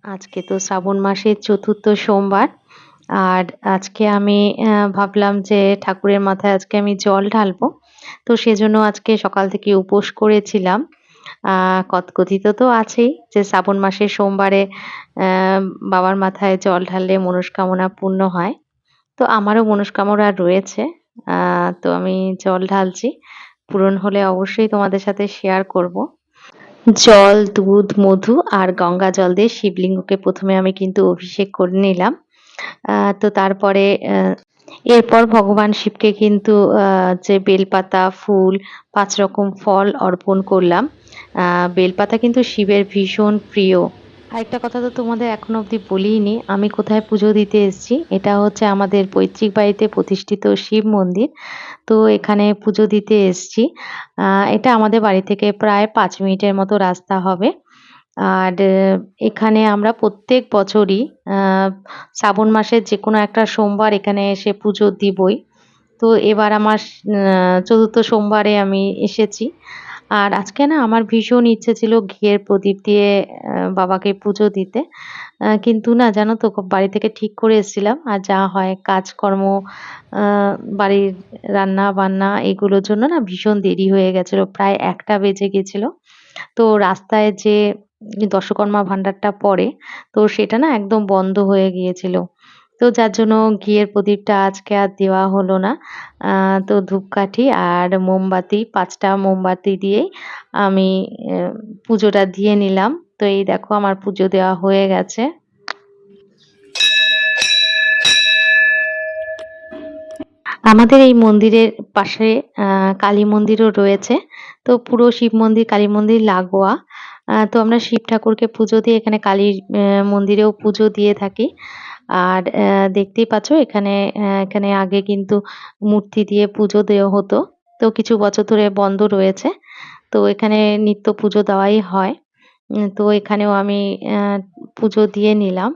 আজকে তো শ্রাবণ মাসের চতুর্থ সোমবার। আর আজকে আমি ভাবলাম যে ঠাকুরের মাথায় আজকে আমি জল ঢালবো। তো সেজন্য আজকে সকাল থেকে উপোস করেছিলাম। কথিত তো আছেই যে শ্রাবণ মাসের সোমবারে অ্যা বাবার মাথায় জল ঢাললে মনস্কামনা পূর্ণ হয়। তো আমারও মনস্কামনা রয়েছে। আ তো আমি জল ঢালছি। পূরণ হলে অবশ্যই তোমাদের সাথে শেয়ার করব। জল, দুধ, মধু আর গঙ্গা জল দিয়ে শিবলিঙ্গকে ১ম এ আমি কিন্তু অভিষেক করে নিলাম। তো তারপরে এরপর ভগবান শিবকে কিন্তু যে বেলপাতা, ফুল, ৫ রকম ফল অর্পণ করলাম। আ বেলপাতা কিন্তু শিবের ভীষণ প্রিয়। আরেকটা কথা তো তোমাদের এখনো অব্দি বলিইনি, আমি কোথায় পুজো দিতে এসেছি। এটা হচ্ছে আমাদের পৈতৃক বাড়িতে প্রতিষ্ঠিত শিব মন্দির। তো এখানে পুজো দিতে এসেছি। আ এটা আমাদের বাড়ি থেকে প্রায় ৫ মিনিটের মতো রাস্তা হবে। আর এখানে আমরা প্রত্যেক বছরই আ শ্রাবণ মাসের যেকোনো একটা সোমবার এখানে এসে পুজো দিবই। তো এবার আমার ৪র্থ সোমবারে আমি এসেছি। আর আজকে না আমার ভীষণ ইচ্ছে ছিল ঘিয়ের প্রদীপ দিয়ে বাবাকে পুজো দিতে। কিন্তু না জানো তো বাড়ি থেকে ঠিক করে এসেছিলাম। আর যা হয় কাজকর্ম, আ বাড়ির রান্না-বান্না এগুলোর জন্য না ভীষণ দেরি হয়ে গেছিল। প্রায় ১টা বেজে গেছিল। তো রাস্তায় যে দশকর্মা ভান্ডারটা পড়ে, তো সেটা না একদম বন্ধ হয়ে গিয়েছিল। তো যার জন্য ঘিয়ের প্রদীপটা আজকে আর দেওয়া হলো না। আ তো ধূপকাঠি আর মোমবাতি ৫ টা মোমবাতি দিয়েই আমি পুজোটা দিয়ে নিলাম। তো এই দেখো আমার পুজো দেওয়া হয়ে গেছে। আমাদের এই মন্দিরের পাশে আ কালী মন্দিরও রয়েছে। তো পুরো শিব মন্দির, কালী মন্দির লাগোয়া। তো আমরা শিব ঠাকুরকে পুজো দিয়ে এখানে কালীর মন্দিরেও পুজো দিয়ে থাকি। আর দেখতেই পাচ্ছ এখানে আগে কিন্তু মূর্তি দিয়ে পুজো দেওয়া হতো। তো কিছু বছর ধরে বন্ধ রয়েছে। তো এখানে নিত্য পুজো দেওয়াই হয়। তো এখানেও আমি অ্যা পুজো দিয়ে নিলাম।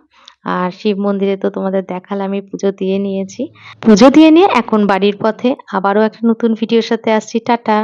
আর শিব মন্দিরে তো তোমাদের দেখালামই পুজো দিয়ে নিয়েছি। পুজো দিয়ে নিয়ে এখন বাড়ির পথে আবারও একটা নতুন ভিডিওর সাথে আসছি। টাটা।